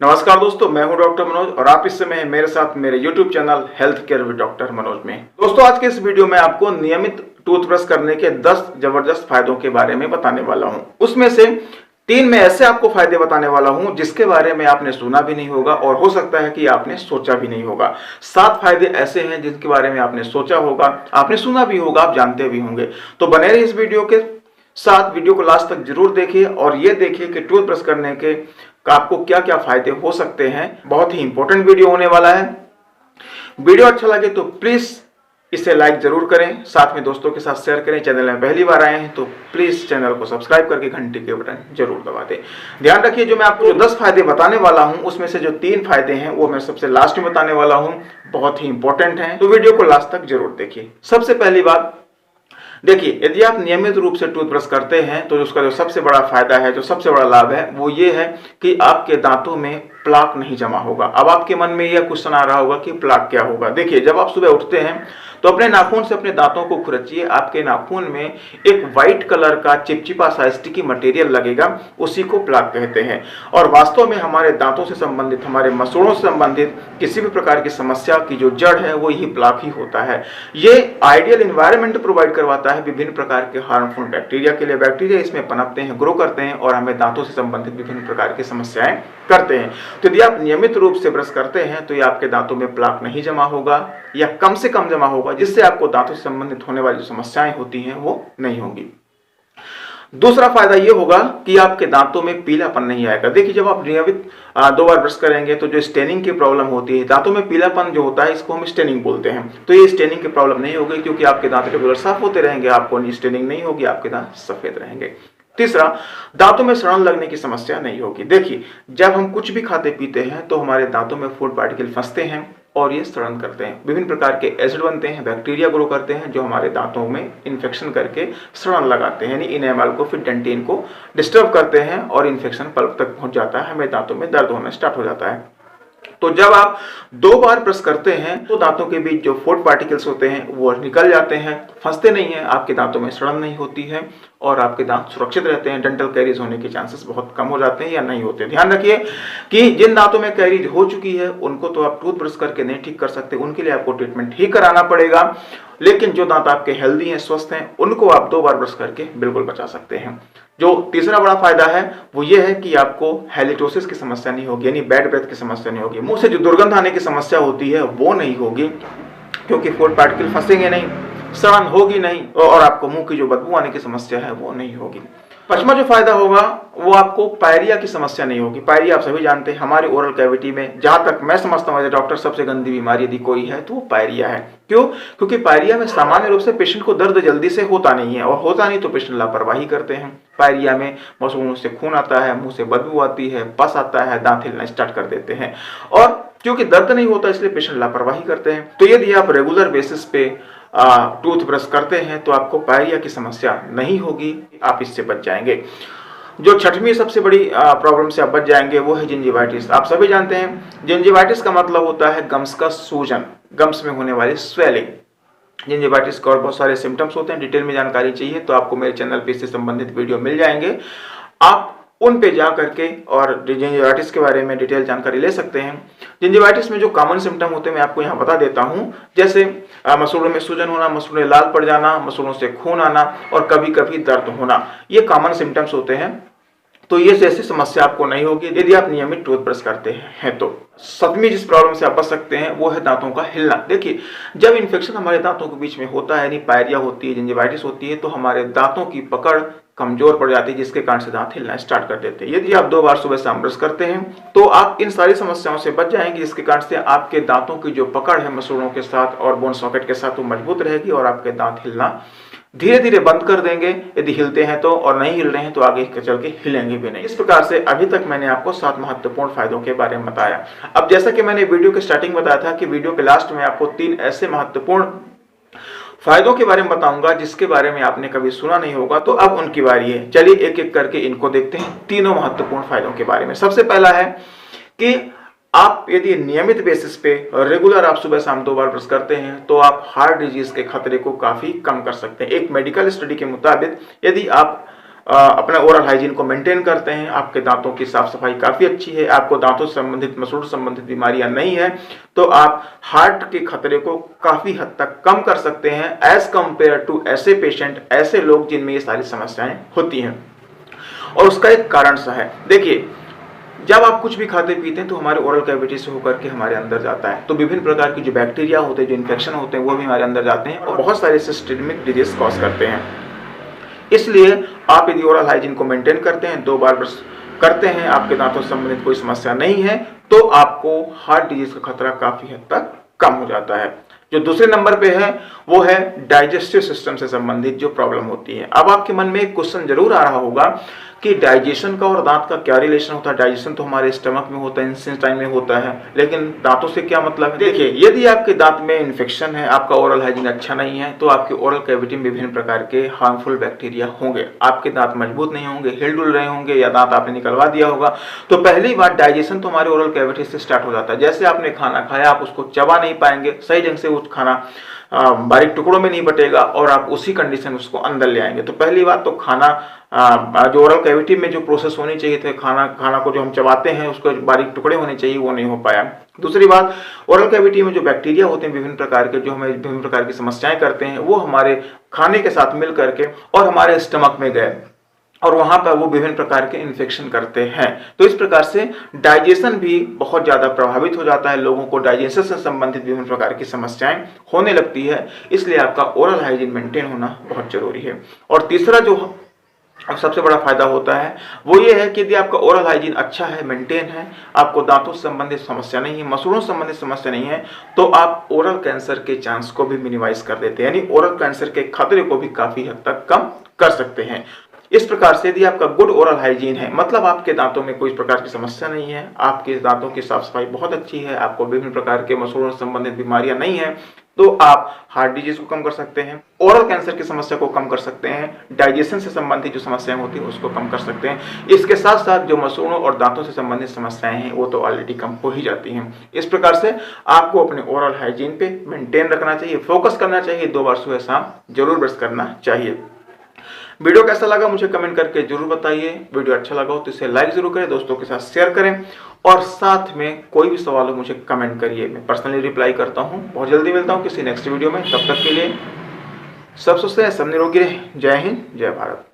नमस्कार दोस्तों, मैं हूं डॉक्टर मनोज और आप इस समय मेरे साथ मेरे YouTube channel health care with doctor Manoj में। दोस्तों, आज के इस वीडियो में आपको नियमित टूथब्रश करने के 10 जबरदस्त फायदों के बारे में बताने वाला हूं। उसमें से 3 में ऐसे आपको फायदे बताने वाला हूं जिसके बारे में आपने सुना भी नहीं होगा और हो सकता है कि आपने सोचा भी नहीं होगा। 7 फायदे ऐसे हैं जिनके बारे में आपने सोचा होगा, आपने सुना भी होगा, आप जानते भी होंगे। तो बने रहिए इस वीडियो के साथ, वीडियो को लास्ट तक जरूर देखिए और ये देखिए कि टूथब्रश करने के आपको क्या क्या फायदे हो सकते हैं। बहुत ही इंपॉर्टेंट वीडियो होने वाला है। वीडियो अच्छा लगे तो प्लीज इसे लाइक जरूर करें, साथ में दोस्तों के साथ शेयर करें। चैनल में पहली बार आए हैं तो प्लीज चैनल को सब्सक्राइब करके घंटी के बटन जरूर दबा दें। ध्यान रखिए, जो मैं आपको जो 10 फायदे बताने वाला हूं उसमें से जो 3 फायदे हैं वो मैं सबसे लास्ट में बताने वाला हूं, बहुत ही इंपॉर्टेंट हैं, तो वीडियो को लास्ट तक जरूर देखिए। सबसे पहली बात देखिए, यदि आप नियमित रूप से टूथब्रश करते हैं तो उसका जो सबसे बड़ा फायदा है, जो सबसे बड़ा लाभ है, वो ये है कि आपके दांतों में प्लाक नहीं जमा होगा। अब आपके मन में यह क्वेश्चन आ रहा होगा कि प्लाक क्या होगा। देखिए, जब आप सुबह उठते हैं तो अपने नाखून से अपने दांतों को खुरचिए। आपके नाखून में एक व्हाइट कलर का चिपचिपा सा स्टिकी मटेरियल लगेगा, उसी को प्लाक कहते हैं। और वास्तव में हमारे दांतों से संबंधित, हमारे मसूड़ों से संबंधित किसी भी प्रकार की समस्या की जो जड़ है वो यही प्लाक ही होता है। ये आइडियल एनवायरनमेंट प्रोवाइड करवाता है विभिन्न प्रकार के हार्मफुल बैक्टीरिया के लिए। बैक्टीरिया इसमें पनपते हैं, ग्रो करते हैं और हमें दांतों से संबंधित विभिन्न प्रकार की समस्याएं करते हैं। तो यदि आप नियमित रूप से ब्रश करते हैं तो ये आपके दांतों में प्लाक नहीं जमा होगा या कम से कम जमा होगा, जिससे आपको दांतों से संबंधित होने वाली जो समस्याएं होती हैं वो नहीं होंगी। दूसरा फायदा ये होगा कि आपके दांतों में पीलापन नहीं आएगा। देखिए, जब आप नियमित 2 बार ब्रश करेंगे तो जो स्टेनिंग की प्रॉब्लम होती है, दांतों में पीलापन जो होता है, इसको हम स्टेनिंग बोलते हैं, तो ये स्टेनिंग की प्रॉब्लम नहीं होगी क्योंकि आपके दांत रेगुलर साफ होते रहेंगे, आपको स्टेनिंग नहीं होगी, आपके दांत सफेद रहेंगे। तीसरा, दांतों में सड़न लगने की समस्या नहीं होगी। देखिए, जब हम कुछ भी खाते पीते हैं तो हमारे दांतों में फूड पार्टिकल फंसते हैं और ये सड़न करते हैं। विभिन्न प्रकार के एसिड बनते हैं, बैक्टीरिया ग्रो करते हैं जो हमारे दांतों में इन्फेक्शन करके सड़न लगाते हैं, यानी इनेमल को, फिर डेंटिन को डिस्टर्ब करते हैं और इन्फेक्शन पल्प तक पहुंच जाता है, हमें दांतों में दर्द होना स्टार्ट हो जाता है। तो जब आप 2 बार ब्रश करते हैं तो दांतों के बीच जो फूड पार्टिकल्स होते हैं वो निकल जाते हैं, फंसते नहीं हैं, आपके दांतों में सड़न नहीं होती है और आपके दांत सुरक्षित रहते हैं। डेंटल कैरीज होने के चांसेस बहुत कम हो जाते हैं या नहीं होते। ध्यान रखिए कि जिन दांतों में कैरीज हो चुकी है उनको तो आप टूथ ब्रश करके नहीं ठीक कर सकते, उनके लिए आपको ट्रीटमेंट ही कराना पड़ेगा। लेकिन जो दांत आपके हेल्दी हैं, स्वस्थ हैं, उनको आप 2 बार ब्रश करके बिल्कुल बचा सकते हैं। जो तीसरा बड़ा फायदा है वो ये है कि आपको हैलिटोसिस की समस्या नहीं होगी, यानी बैड ब्रेथ की समस्या नहीं होगी। मुंह से जो दुर्गंध आने की समस्या होती है वो नहीं होगी क्योंकि फूड पार्टिकल फंसेंगे नहीं, सड़न होगी नहीं और आपको मुंह की जो बदबू आने की समस्या है वो नहीं होगी। पांचवा जो फायदा होगा वो आपको पायरिया की समस्या नहीं होगी। पायरिया आप सभी जानते हैं, हमारे ओरल कैविटी में, जहां तक मैं समझता हूं डॉक्टर, सबसे गंदी बीमारी यदि कोई है तो वो पायरिया है। क्यों? क्योंकि पायरिया में सामान्य रूप से पेशेंट को दर्द जल्दी से होता नहीं है और होता नहीं तो पेशेंट लापरवाही करते हैं। पायरिया में मसूड़ों से खून आता है, मुंह से बदबू आती है, पस आता है, दांत हिलना स्टार्ट कर देते हैं और क्योंकि दर्द नहीं होता इसलिए पेशेंट लापरवाही करते हैं। तो यदि आप रेगुलर बेसिस पे टूथ ब्रश करते हैं तो आपको पायरिया की समस्या नहीं होगी, आप इससे बच जाएंगे। जो छठवीं सबसे बड़ी प्रॉब्लम से आप बच जाएंगे वो है जिंजिवाइटिस। आप सभी जानते हैं जिंजिवाइटिस का मतलब होता है गम्स का सूजन, गम्स में होने वाली स्वेलिंग। जिंजिवाइटिस के और बहुत सारे सिम्टम्स होते हैं, डिटेल में जानकारी चाहिए तो आपको मेरे चैनल पे इससे संबंधित वीडियो मिल जाएंगे, आप उन पे जा करके और जिंजिवाइटिस के बारे में डिटेल जानकारी ले सकते हैं। जिंजिवाइटिस में जो कॉमन सिम्टम होते हैं मैं आपको यहाँ बता देता हूँ, जैसे मसूड़ों में सूजन होना, मसूड़ें लाल पड़ जाना, मसूड़ों से खून आना और कभी कभी दर्द होना, ये कॉमन सिम्टम्स होते हैं। तो ये ऐसी समस्या आपको नहीं होगी यदि आप नियमित टूथब्रश करते हैं तो। 7वीं जिस प्रॉब्लम से आप बच सकते हैं वो है दांतों का हिलना। देखिए, जब इन्फेक्शन हमारे दांतों के बीच में होता है, यानी पायरिया होती है, जिंजिवाइटिस होती है, तो हमारे दांतों की पकड़ कमजोर पड़ जाती है जिसके कारण से दांत हिलना स्टार्ट कर देते हैं। यदि आप 2 बार सुबह शाम ब्रश करते हैं तो आप इन सारी समस्याओं से बच जाएंगे, जिसके कारण से आपके दांतों की जो पकड़ है मसूड़ों के साथ और बोन सॉकेट के साथ वो मजबूत रहेगी और आपके दांत हिलना धीरे धीरे बंद कर देंगे यदि हिलते हैं तो, और नहीं हिल रहे हैं तो आगे चल के हिलेंगे भी नहीं। इस प्रकार से अभी तक मैंने आपको 7 महत्वपूर्ण फायदों के बारे में बताया। अब जैसा कि मैंने वीडियो के स्टार्टिंग बताया था कि वीडियो के लास्ट में आपको 3 ऐसे महत्वपूर्ण फायदों के बारे में बताऊंगा जिसके बारे में आपने कभी सुना नहीं होगा, तो अब उनकी बारी है। चलिए एक एक करके इनको देखते हैं, तीनों महत्वपूर्ण फायदों के बारे में। सबसे पहला है कि आप यदि नियमित बेसिस पे रेगुलर आप सुबह शाम 2 बार ब्रश करते हैं तो आप हार्ट डिजीज के खतरे को काफी कम कर सकते हैं। एक मेडिकल स्टडी के मुताबिक यदि आप अपना ओरल हाइजीन को मेंटेन करते हैं, आपके दांतों की साफ सफाई काफ़ी अच्छी है, आपको दांतों से संबंधित मसूड़ संबंधित बीमारियां नहीं है, तो आप हार्ट के खतरे को काफ़ी हद तक कम कर सकते हैं एज कंपेयर टू ऐसे पेशेंट, ऐसे लोग जिनमें ये सारी समस्याएं होती हैं। और उसका एक कारण सा है, देखिए जब आप कुछ भी खाते पीते हैं तो हमारे ओरल कैविटी से होकर के हमारे अंदर जाता है, तो विभिन्न प्रकार की जो बैक्टीरिया होते हैं, जो इन्फेक्शन होते हैं, वो भी हमारे अंदर जाते हैं और बहुत सारे सिस्टमिक डिजीज कॉज करते हैं। इसलिए आप यदि ओरल हाइजीन को मेंटेन करते हैं, 2 बार ब्रश करते हैं, आपके दांतों से संबंधित कोई समस्या नहीं है, तो आपको हार्ट डिजीज का खतरा काफी हद तक कम हो जाता है। जो दूसरे नंबर पे है वो है डाइजेस्टिव सिस्टम से संबंधित जो प्रॉब्लम होती है। अब आपके मन में एक क्वेश्चन जरूर आ रहा होगा कि डाइजेशन का और दांत का क्या रिलेशन होता है। डाइजेशन तो हमारे स्टमक में होता है, इंटेस्टाइन में होता है, लेकिन दांतों से क्या मतलब है। देखिए यदि आपके दांत में इन्फेक्शन है, आपका ओरल हाइजीन अच्छा नहीं है, तो आपके ओरल कैविटी में विभिन्न प्रकार के हार्मफुल बैक्टीरिया होंगे, आपके दांत मजबूत नहीं होंगे, हिल डुल रहे होंगे, या दांत आपने निकलवा दिया होगा। तो पहली बात, डाइजेशन तो हमारे ओरल कैविटी से स्टार्ट हो जाता है। जैसे आपने खाना खाया, आप उसको चबा नहीं पाएंगे, सही ढंग से उस खाना बारीक टुकड़ों में नहीं बटेगा और आप उसी कंडीशन में उसको अंदर ले आएंगे। तो पहली बात तो खाना जो ओरल कैविटी में जो प्रोसेस होनी चाहिए थे, खाना को जो हम चबाते हैं उसको बारीक टुकड़े होने चाहिए, वो नहीं हो पाया। दूसरी बात, ओरल कैविटी में जो बैक्टीरिया होते हैं विभिन्न प्रकार के, जो हमें विभिन्न प्रकार की समस्याएं करते हैं, वो हमारे खाने के साथ मिल करके और हमारे स्टमक में गए और वहां पर वो विभिन्न प्रकार के इन्फेक्शन करते हैं। तो इस प्रकार से डाइजेशन भी बहुत ज्यादा प्रभावित हो जाता है, लोगों को डाइजेशन से संबंधित विभिन्न प्रकार की समस्याएं होने लगती है। इसलिए आपका ओरल हाइजीन मेंटेन होना बहुत जरूरी है। और तीसरा जो सबसे बड़ा फायदा होता है वो ये है कि यदि आपका ओरल हाइजीन अच्छा है, मेंटेन है, आपको दांतों से संबंधित समस्या नहीं है, मसूड़ों से संबंधित समस्या नहीं है, तो आप ओरल कैंसर के चांस को भी मिनिमाइज कर देते हैं, यानी ओरल कैंसर के खतरे को भी काफी हद तक कम कर सकते हैं। इस प्रकार से यदि आपका गुड ओरल हाइजीन है, मतलब आपके दांतों में कोई प्रकार की समस्या नहीं है, आपके दांतों की साफ सफाई बहुत अच्छी है, आपको विभिन्न प्रकार के मसूड़ों से संबंधित बीमारियां नहीं है, तो आप हार्ट डिजीज को कम कर सकते हैं, ओरल कैंसर की समस्या को कम कर सकते हैं, डाइजेशन से संबंधित जो समस्याएं होती हैं उसको कम कर सकते हैं। इसके साथ साथ जो मसूड़ों और दांतों से संबंधित समस्याएं हैं वो तो ऑलरेडी कम हो ही जाती हैं। इस प्रकार से आपको अपने ओरल हाइजीन पे मेंटेन रखना चाहिए, फोकस करना चाहिए, 2 बार सुबह शाम जरूर ब्रश करना चाहिए। वीडियो कैसा लगा मुझे कमेंट करके जरूर बताइए। वीडियो अच्छा लगा हो तो इसे लाइक जरूर करें, दोस्तों के साथ शेयर करें और साथ में कोई भी सवाल हो मुझे कमेंट करिए, मैं पर्सनली रिप्लाई करता हूं। बहुत जल्दी मिलता हूं किसी नेक्स्ट वीडियो में, तब तक के लिए सब स्वस्थ रहें, सब निरोगी रहें। जय हिंद, जय भारत।